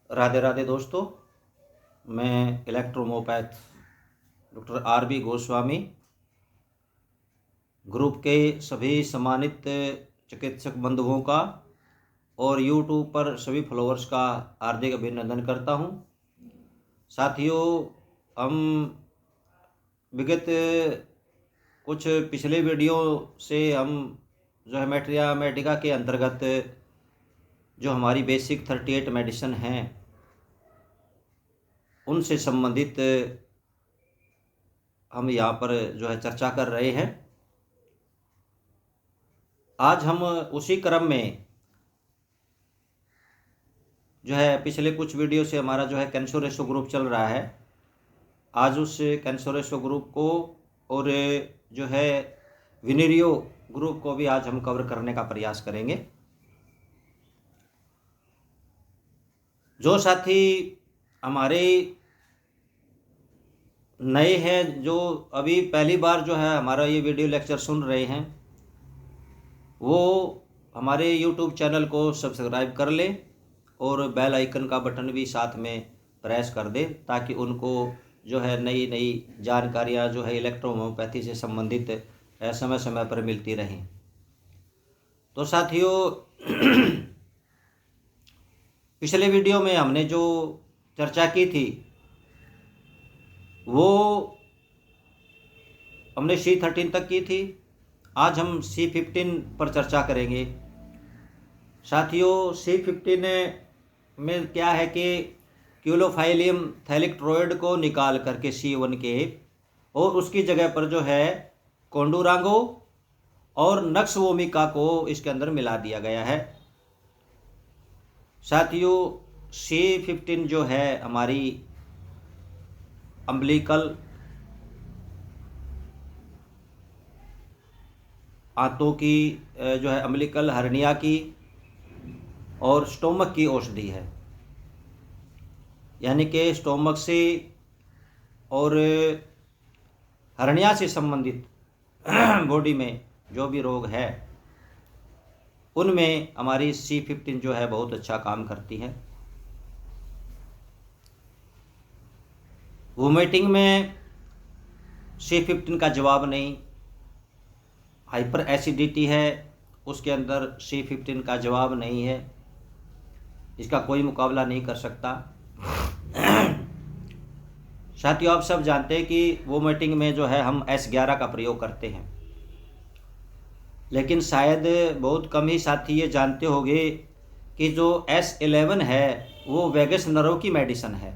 राधे राधे दोस्तों। मैं इलेक्ट्रोमोपैथ doctor R B Goswami group के सभी सम्मानित चिकित्सक बंधुओं का और यूट्यूब पर सभी फॉलोअर्स का हार्दिक अभिनंदन करता हूं। साथियों, हम विगत कुछ पिछले वीडियो से हम जो है मैट्रिया मेडिका के अंतर्गत जो हमारी बेसिक 38 मेडिसिन हैं उनसे संबंधित हम यहाँ पर जो है चर्चा कर रहे हैं। आज हम उसी क्रम में जो है पिछले कुछ वीडियो से हमारा जो है कैंसोरेसो ग्रुप चल रहा है। आज उस कैंसोरेसो ग्रुप को और जो है विनेरियो ग्रुप को भी आज हम कवर करने का प्रयास करेंगे। जो साथी हमारे नए हैं, जो अभी पहली बार जो है हमारा ये वीडियो लेक्चर सुन रहे हैं, वो हमारे यूट्यूब चैनल को सब्सक्राइब कर लें और बेल आइकन का बटन भी साथ में प्रेस कर दें ताकि उनको जो है नई नई जानकारियाँ जो है इलेक्ट्रोहोम्योपैथी से संबंधित समय समय पर मिलती रहें। तो साथियों, पिछले वीडियो में हमने जो चर्चा की थी वो हमने C13 तक की थी। आज हम C15 पर चर्चा करेंगे। साथियों, C15 में क्या है कि क्यूलोफाइलियम थैलिक्ट्रोइड को निकाल करके C1 के और उसकी जगह पर जो है कोंडुरांगो और नक्स वोमिका को इसके अंदर मिला दिया गया है। साथियों, C15 जो है हमारी अम्बिलिकल आंतों की जो है अम्बिलिकल हर्निया की और स्टोमक की औषधि है। यानी कि स्टोमक से और हर्निया से संबंधित बॉडी में जो भी रोग है उनमें हमारी C15 जो है बहुत अच्छा काम करती है। वोमिटिंग में C15 का जवाब नहीं। हाइपर एसिडिटी है, उसके अंदर C15 का जवाब नहीं है, इसका कोई मुकाबला नहीं कर सकता। साथियों, आप सब जानते हैं कि वोमिटिंग में जो है हम S11 का प्रयोग करते हैं, लेकिन शायद बहुत कम ही साथी ये जानते होंगे कि जो S11 है वो वेगस नर्व की मेडिसिन है।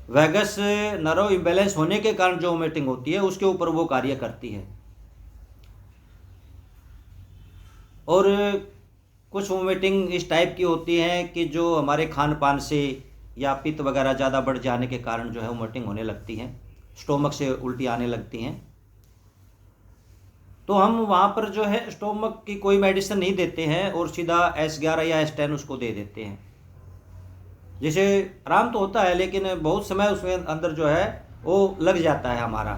वेगस नर्व इम्बैलेंस होने के कारण जो वोमिटिंग होती है उसके ऊपर वो कार्य करती है। और कुछ वोमिटिंग इस टाइप की होती है कि जो हमारे खान पान से या पित्त वगैरह ज़्यादा बढ़ जाने के कारण जो है वोमिटिंग होने लगती है, स्टोमक से उल्टी आने लगती हैं। तो हम वहाँ पर जो है स्टोमक की कोई मेडिसिन नहीं देते हैं और सीधा S11 या S10 उसको दे देते हैं, जिसे आराम तो होता है लेकिन बहुत समय उसमें अंदर जो है वो लग जाता है हमारा।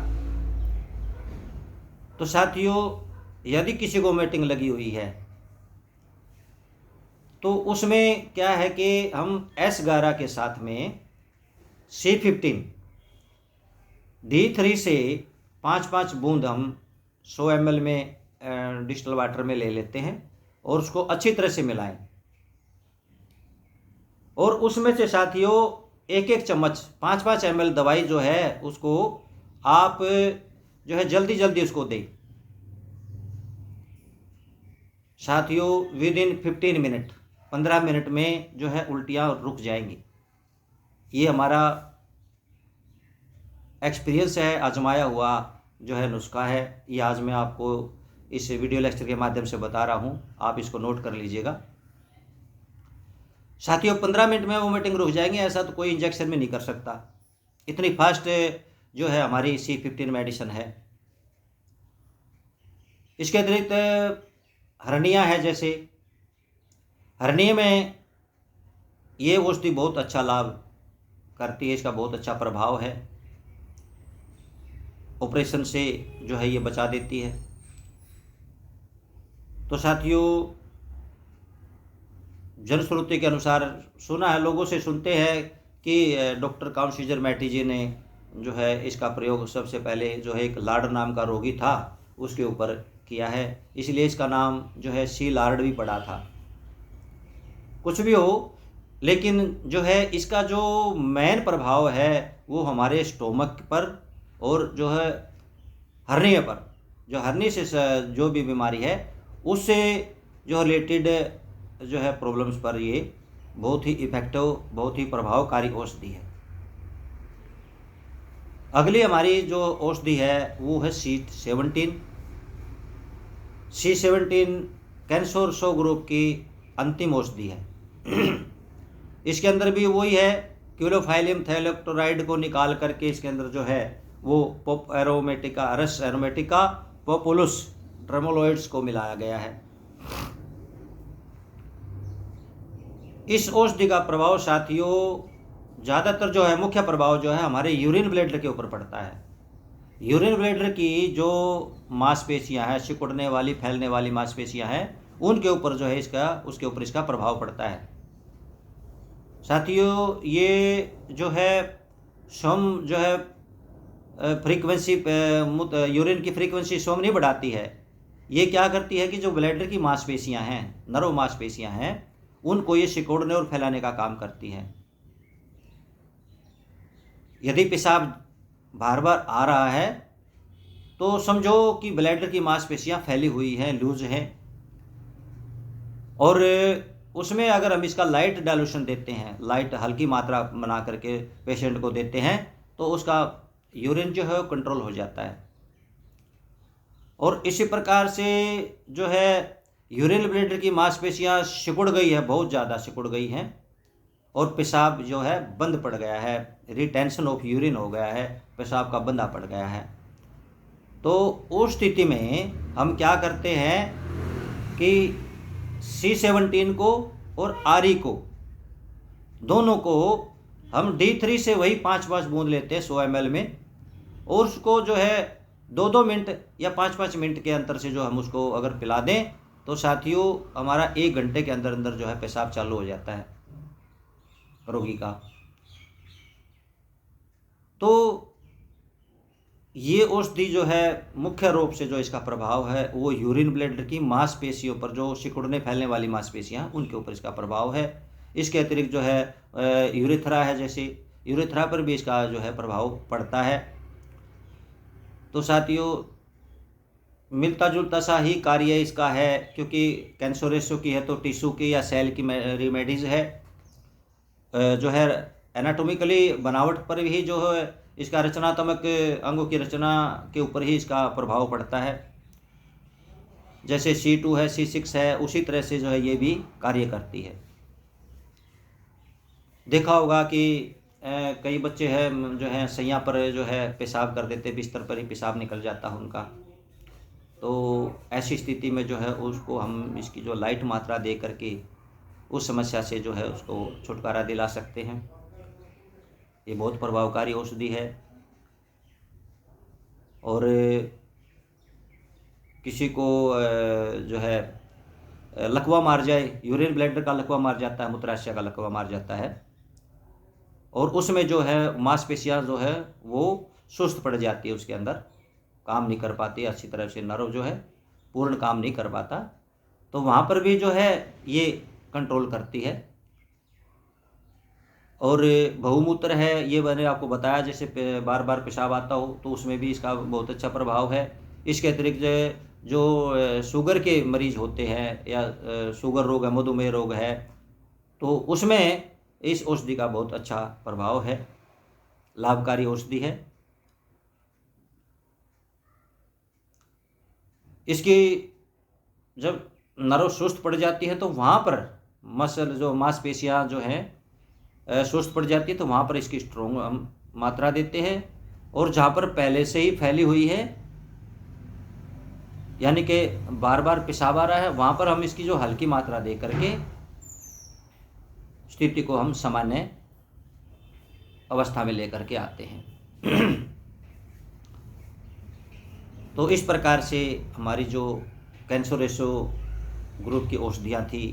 तो साथियों, यदि किसी को वोमिटिंग लगी हुई है तो उसमें क्या है कि हम S11 के साथ में C15 D3 से 5-5 बूंद हम 100 ml में डिस्टिल वाटर में ले लेते हैं और उसको अच्छी तरह से मिलाएं। और उसमें से साथियों एक एक चम्मच 5-5 ml दवाई जो है उसको आप जो है जल्दी जल्दी उसको दें। साथियों, विद इन 15 मिनट 15 मिनट में जो है उल्टियाँ रुक जाएंगी। ये हमारा एक्सपीरियंस है, आजमाया हुआ जो है नुस्खा है। ये आज मैं आपको इस वीडियो लेक्चर के माध्यम से बता रहा हूँ, आप इसको नोट कर लीजिएगा। साथियों, 15 मिनट में वोमिटिंग रुक जाएंगे, ऐसा तो कोई इंजेक्शन में नहीं कर सकता। इतनी फास्ट जो है हमारी C15 मेडिसिन है। इसके अतिरिक्त हर्निया है, जैसे हर्निया में ये औषधि बहुत अच्छा लाभ करती है, इसका बहुत अच्छा प्रभाव है, ऑपरेशन से जो है ये बचा देती है। तो साथियों, जनश्रुति के अनुसार सुना है, लोगों से सुनते हैं कि डॉक्टर काउंसीजर मैटी जी ने जो है इसका प्रयोग सबसे पहले जो है एक लार्ड नाम का रोगी था उसके ऊपर किया है, इसलिए इसका नाम जो है सी लार्ड भी पड़ा था। कुछ भी हो, लेकिन जो है इसका जो मेन प्रभाव है वो हमारे स्टोमक पर और जो है हर्निया पर, जो हर्नी से जो भी बीमारी है उससे जो रिलेटेड जो है प्रॉब्लम्स पर ये बहुत ही इफेक्टिव, बहुत ही प्रभावकारी औषधि है। अगली हमारी जो औषधि है वो है C17। C17 कैंसर ग्रुप की अंतिम औषधि है। इसके अंदर भी वही है, क्यूलोफाइलियम थैलेक्टोराइड को निकाल करके इसके अंदर जो है वो पोप एरोमेटिका, रस एरोमेटिका, पोपुलस ट्रेमोलोइड्स को मिलाया गया है। इस औषधि का प्रभाव साथियों ज़्यादातर जो है, मुख्य प्रभाव जो है हमारे यूरिन ब्लैडर के ऊपर पड़ता है। यूरिन ब्लैडर की जो मांसपेशियां हैं, सिकुड़ने वाली, फैलने वाली मांसपेशियां हैं, उनके ऊपर जो है इसका, उसके ऊपर इसका प्रभाव पड़ता है। साथियों ये जो है सोम जो है फ्रीक्वेंसी, यूरिन की फ्रीक्वेंसी सोम नहीं बढ़ाती है। ये क्या करती है कि जो ब्लैडर की मांसपेशियां हैं, नर्व मांसपेशियां हैं, उनको ये सिकोड़ने और फैलाने का काम करती है। यदि पेशाब बार बार आ रहा है तो समझो कि ब्लैडर की मांसपेशियां फैली हुई हैं, लूज हैं, और उसमें अगर हम इसका लाइट डाइल्यूशन देते हैं, लाइट हल्की मात्रा बना करके पेशेंट को देते हैं, तो उसका यूरिन जो है कंट्रोल हो जाता है। और इसी प्रकार से जो है यूरिन ब्लैडर की मांसपेशियां सिकुड़ गई है, बहुत ज़्यादा सिकुड़ गई हैं, और पेशाब जो है बंद पड़ गया है, रिटेंशन ऑफ यूरिन हो गया है, पेशाब का बंदा पड़ गया है। तो उस स्थिति में हम क्या करते हैं कि C17 को और RE को, दोनों को हम D3 से वही 5-5 बूंद लेते हैं 100 ml में, और उसको जो है 2-2 मिनट या 5-5 मिनट के अंतर से जो हम उसको अगर पिला दें तो साथियों हमारा 1 घंटे के अंदर अंदर जो है पेशाब चालू हो जाता है रोगी का। तो ये औषधि जो है मुख्य रूप से जो इसका प्रभाव है वो यूरिन ब्लैडर की मांसपेशियों पर, जो सिकुड़ने फैलने वाली मांसपेशियां, उनके ऊपर इसका प्रभाव है। इसके अतिरिक्त जो है यूरेथ्रा है, जैसे यूरेथ्रा पर भी इसका जो है प्रभाव पड़ता है। तो साथियों मिलता जुलता सा ही कार्य इसका है, क्योंकि कैंसरेसो की है तो टिश्यू की या सेल की रेमेडीज़ है। जो है एनाटॉमिकली बनावट पर भी जो है इसका रचनात्मक अंगों की रचना के ऊपर ही इसका प्रभाव पड़ता है। जैसे C2 है, C6 है, उसी तरह से जो है ये भी कार्य करती है। देखा होगा कि कई बच्चे हैं जो हैं सैया पर जो है पेशाब कर देते, बिस्तर पर ही पेशाब निकल जाता है उनका। तो ऐसी स्थिति में जो है उसको हम इसकी जो लाइट मात्रा दे करके उस समस्या से जो है उसको छुटकारा दिला सकते हैं। ये बहुत प्रभावकारी औषधि है। और किसी को जो है लकवा मार जाए, यूरिन ब्लैडर का लकवा मार जाता है, मूत्राशय का लकवा मार जाता है, और उसमें जो है मांसपेशियां जो है वो सुस्त पड़ जाती है, उसके अंदर काम नहीं कर पाती अच्छी तरह से, नर्व जो है पूर्ण काम नहीं कर पाता, तो वहाँ पर भी जो है ये कंट्रोल करती है। और बहुमूत्र है, ये मैंने आपको बताया, जैसे बार बार पेशाब आता हो तो उसमें भी इसका बहुत अच्छा प्रभाव है। इसके अतिरिक्त जो शुगर के मरीज होते हैं या शुगर रोग है, मधुमेह रोग है, तो उसमें इस औषधि का बहुत अच्छा प्रभाव है, लाभकारी औषधि है। इसकी जब नर्व सुस्त पड़ जाती है तो वहाँ पर मसल, जो मांसपेशियाँ जो हैं सुस्त पड़ जाती है, तो वहाँ पर इसकी स्ट्रोंग हम मात्रा देते हैं। और जहाँ पर पहले से ही फैली हुई है, यानी कि बार बार पेशाब आ रहा है, वहाँ पर हम इसकी जो हल्की मात्रा दे करके स्थिति को हम सामान्य अवस्था में लेकर के आते हैं। तो इस प्रकार से हमारी जो कैंसरेसो ग्रुप की औषधियाँ थी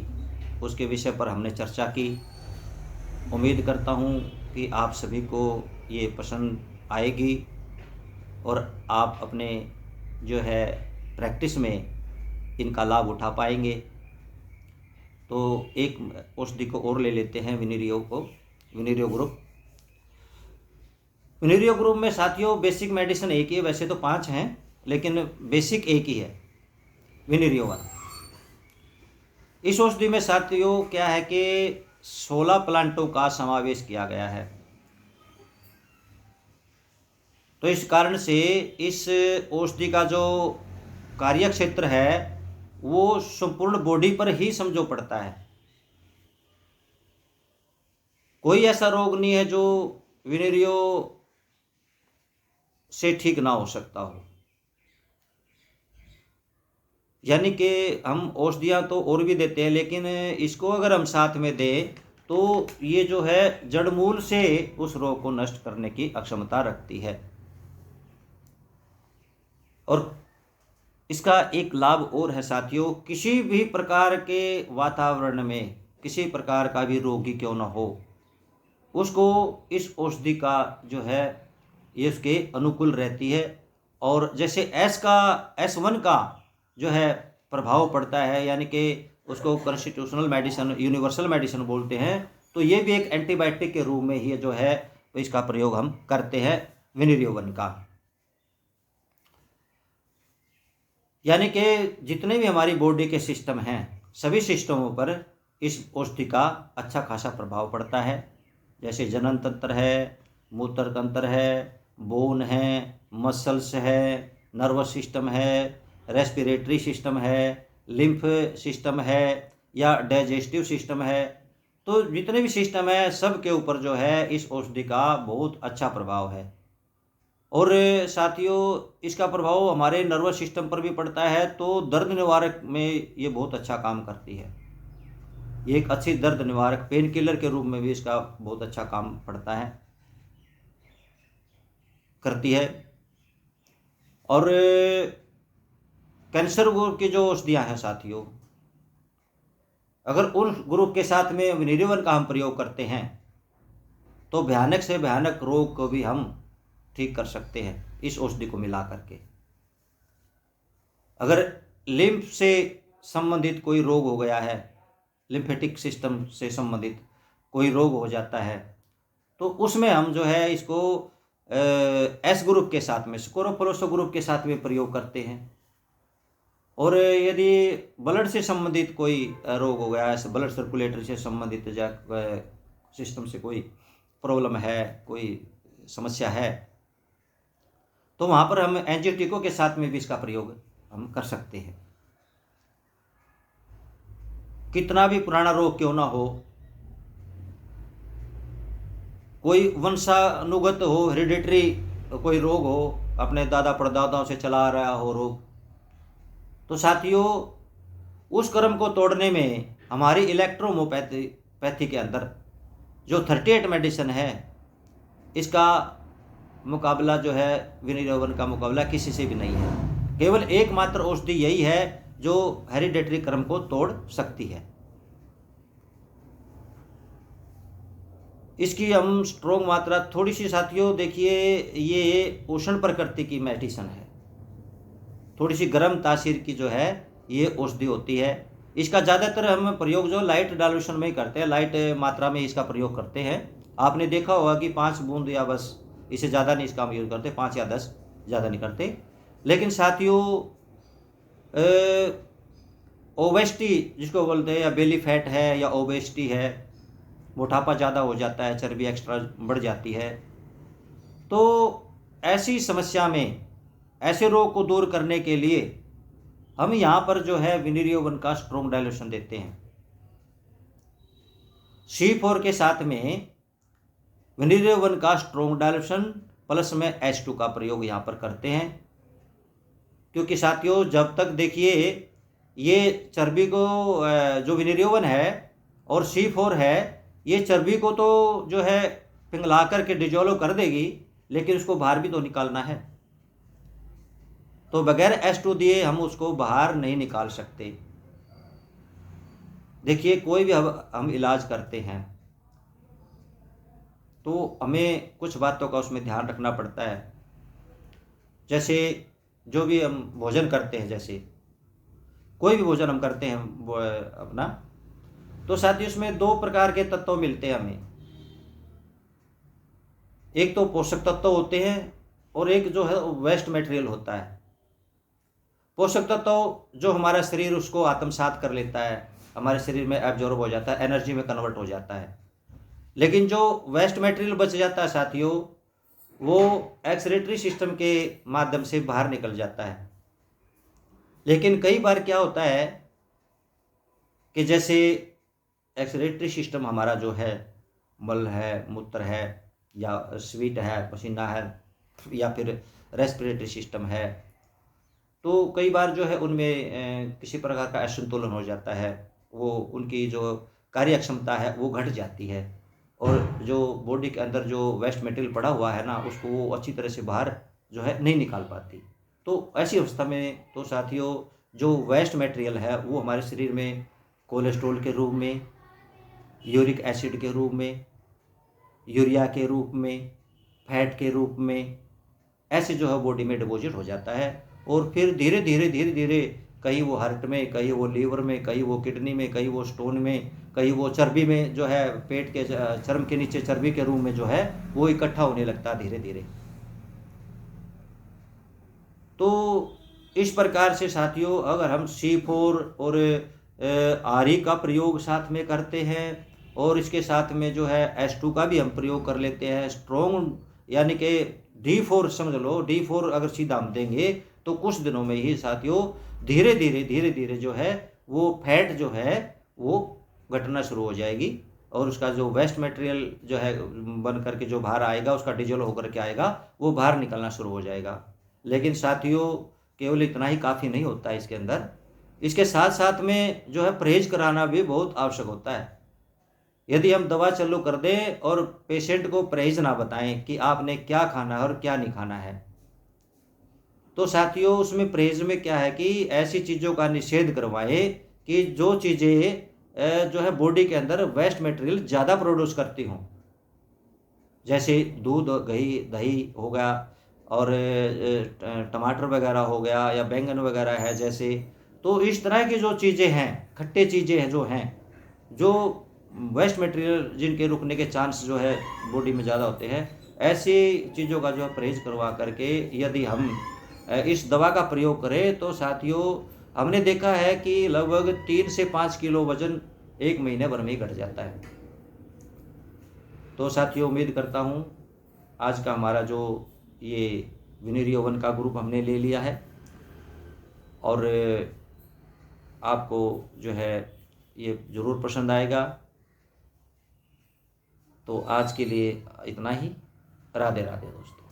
उसके विषय पर हमने चर्चा की। उम्मीद करता हूँ कि आप सभी को ये पसंद आएगी और आप अपने जो है प्रैक्टिस में इनका लाभ उठा पाएंगे। तो एक औषधि को और ले लेते हैं, विनीरियो ग्रुप। विनीरियो ग्रुप में साथियों बेसिक मेडिसिन एक ही है, वैसे तो 5 हैं लेकिन बेसिक एक ही है, विनीरियो 1। इस औषधि में साथियों क्या है कि 16 प्लांटों का समावेश किया गया है। तो इस कारण से इस औषधि का जो कार्य क्षेत्र है वो संपूर्ण बॉडी पर ही समझो पड़ता है। कोई ऐसा रोग नहीं है जो विनीरियो से ठीक ना हो सकता हो। यानी कि हम औषधियाँ तो और भी देते हैं, लेकिन इसको अगर हम साथ में दें तो ये जो है जड़ मूल से उस रोग को नष्ट करने की अक्षमता रखती है। और इसका एक लाभ और है साथियों, किसी भी प्रकार के वातावरण में किसी प्रकार का भी रोगी क्यों ना हो, उसको इस औषधि का जो है ये उसके अनुकूल रहती है। और जैसे S1 का जो है प्रभाव पड़ता है, यानी कि उसको कॉन्स्टिट्यूशनल मेडिसिन, यूनिवर्सल मेडिसिन बोलते हैं, तो ये भी एक एंटीबायोटिक के रूप में ही जो है तो इसका प्रयोग हम करते हैं विनीरियो 1 का। यानी कि जितने भी हमारी बॉडी के सिस्टम हैं सभी सिस्टमों पर इस औषधि का अच्छा खासा प्रभाव पड़ता है। जैसे जनन तंत्र है, मूत्र तंत्र है, बोन है, मसल्स है, नर्वस सिस्टम है, रेस्पिरेटरी सिस्टम है, लिम्फ सिस्टम है या डाइजेस्टिव सिस्टम है, तो जितने भी सिस्टम है सब के ऊपर जो है इस औषधि का बहुत अच्छा प्रभाव है। और साथियों इसका प्रभाव हमारे नर्वस सिस्टम पर भी पड़ता है, तो दर्द निवारक में ये बहुत अच्छा काम करती है। ये एक अच्छी दर्द निवारक पेन किलर के रूप में भी इसका बहुत अच्छा काम करती है। और कैंसर ग्रुप की जो औषधियाँ हैं साथियों, अगर उन ग्रुप के साथ में विनीरियो 1 का हम प्रयोग करते हैं तो भयानक से भयानक रोग को भी हम ठीक कर सकते हैं इस औषधि को मिला करके। अगर लिम्फ से संबंधित कोई रोग हो गया है, लिम्फेटिक सिस्टम से संबंधित कोई रोग हो जाता है, तो उसमें हम जो है इसको एस ग्रुप के साथ में, स्कोरोफलोसो ग्रुप के साथ में प्रयोग करते हैं। और यदि ब्लड से संबंधित कोई रोग हो गया है, ब्लड सर्कुलेटरी से संबंधित सिस्टम से कोई प्रॉब्लम है, कोई समस्या है, तो वहाँ पर हम एंजियोटेको के साथ में भी इसका प्रयोग हम कर सकते हैं। कितना भी पुराना रोग क्यों ना हो, कोई वंशानुगत हो, हेरिडिटरी कोई रोग हो, अपने दादा परदादाओं से चला आ रहा हो रोग, तो साथियों उस क्रम को तोड़ने में हमारी इलेक्ट्रोहोम्योपैथी के अंदर जो 38 मेडिसिन है, इसका मुकाबला जो है विनीरियो 1 का मुकाबला किसी से भी नहीं है। केवल एकमात्र औषधि यही है जो हेरिडेटरी क्रम को तोड़ सकती है। इसकी हम स्ट्रोंग मात्रा थोड़ी सी साथियों देखिए, ये उष्ण प्रकृति की मेडिसिन है, थोड़ी सी गर्म तासीर की जो है ये औषधि होती है। इसका ज़्यादातर हम प्रयोग जो लाइट डाल्यूशन में ही करते हैं, लाइट मात्रा में इसका प्रयोग करते हैं। आपने देखा होगा कि 5 बूंद या बस, इससे ज़्यादा नहीं इसका हम यूज़ करते, 5 या 10, ज़्यादा नहीं करते। लेकिन साथियों ओबेसिटी जिसको बोलते हैं, या बेली फैट है या ओबेसिटी है, मोटापा ज़्यादा हो जाता है, चर्बी एक्स्ट्रा बढ़ जाती है, तो ऐसी समस्या में, ऐसे रोग को दूर करने के लिए हम यहाँ पर जो है विनीरियो 1 का स्ट्रोंग डाइल्यूशन देते हैं। C4 के साथ में विनीरियो 1 का स्ट्रोंग डाइल्यूशन प्लस में H2 का प्रयोग यहाँ पर करते हैं। क्योंकि साथियों जब तक देखिए ये चर्बी को जो विनीरियो 1 है और C4 है, ये चर्बी को तो जो है पिघला करके डिजोल्व कर देगी, लेकिन उसको बाहर भी तो निकालना है, तो बगैर H2 दिए हम उसको बाहर नहीं निकाल सकते। देखिए कोई भी हम इलाज करते हैं तो हमें कुछ बातों का उसमें ध्यान रखना पड़ता है। जैसे जो भी हम भोजन करते हैं, जैसे कोई भी भोजन हम करते हैं वो अपना, तो साथ ही उसमें दो प्रकार के तत्व मिलते हैं हमें। एक तो पोषक तत्व होते हैं और एक जो है वेस्ट मटेरियल होता है। पोषक तत्व जो हमारा शरीर उसको आत्मसात कर लेता है, हमारे शरीर में एब्जॉर्ब हो जाता है, एनर्जी में कन्वर्ट हो जाता है। लेकिन जो वेस्ट मटेरियल बच जाता है साथियों, वो एक्सक्रीटरी सिस्टम के माध्यम से बाहर निकल जाता है। लेकिन कई बार क्या होता है कि जैसे एक्सक्रीटरी सिस्टम हमारा जो है, मल है, मूत्र है, या स्वीट है, पसीना है, या फिर रेस्पिरेटरी सिस्टम है, तो कई बार जो है उनमें किसी प्रकार का असंतुलन हो जाता है। वो उनकी जो कार्य क्षमता है वो घट जाती है, और जो बॉडी के अंदर जो वेस्ट मटेरियल पड़ा हुआ है ना, उसको वो अच्छी तरह से बाहर जो है नहीं निकाल पाती। तो ऐसी अवस्था में तो साथियों, जो वेस्ट मटेरियल है वो हमारे शरीर में कोलेस्ट्रॉल के रूप में, यूरिक एसिड के रूप में, यूरिया के रूप में, फैट के रूप में, ऐसे जो है बॉडी में डिपॉजिट हो जाता है। और फिर धीरे धीरे धीरे धीरे कहीं वो हार्ट में, कहीं वो लीवर में, कहीं वो किडनी में, कहीं वो स्टोन में, कहीं वो चर्बी में, जो है पेट के चर्म के नीचे चर्बी के रूप में जो है वो इकट्ठा होने लगता है धीरे धीरे। तो इस प्रकार से साथियों, अगर हम C4 और RE का प्रयोग साथ में करते हैं, और इसके साथ में जो है H2 का भी हम प्रयोग कर लेते हैं, स्ट्रॉन्ग यानी कि D4 समझ लो, D4 अगर सीधा हम देंगे तो कुछ दिनों में ही साथियों धीरे धीरे जो है वो फैट जो है वो घटना शुरू हो जाएगी, और उसका जो वेस्ट मटेरियल जो है बन करके जो बाहर आएगा, उसका डिजोल्व होकर के आएगा, वो बाहर निकलना शुरू हो जाएगा। लेकिन साथियों केवल इतना ही काफ़ी नहीं होता है इसके अंदर, इसके साथ साथ में जो है परहेज कराना भी बहुत आवश्यक होता है। यदि हम दवा चालू कर दें और पेशेंट को परहेज ना बताएं कि आपने क्या खाना है और क्या नहीं खाना है, तो साथियों उसमें परहेज में क्या है कि ऐसी चीज़ों का निषेध करवाए कि जो चीज़ें जो है बॉडी के अंदर वेस्ट मटेरियल ज़्यादा प्रोड्यूस करती हों, जैसे दूध, घी, दही हो गया, और टमाटर वगैरह हो गया, या बैंगन वगैरह है जैसे। तो इस तरह की जो चीज़ें हैं, खट्टे चीज़ें हैं जो हैं, जो वेस्ट मटेरियल जिनके रुकने के चांस जो है बॉडी में ज़्यादा होते हैं, ऐसी चीज़ों का जो है परहेज करवा करके यदि हम इस दवा का प्रयोग करें, तो साथियों हमने देखा है कि लगभग 3 से 5 किलो वजन 1 महीने भर में ही घट जाता है। तो साथियों उम्मीद करता हूँ आज का हमारा जो ये विनीरी ओवन का ग्रुप हमने ले लिया है, और आपको जो है ये ज़रूर पसंद आएगा। तो आज के लिए इतना ही। राधे राधे दोस्तों।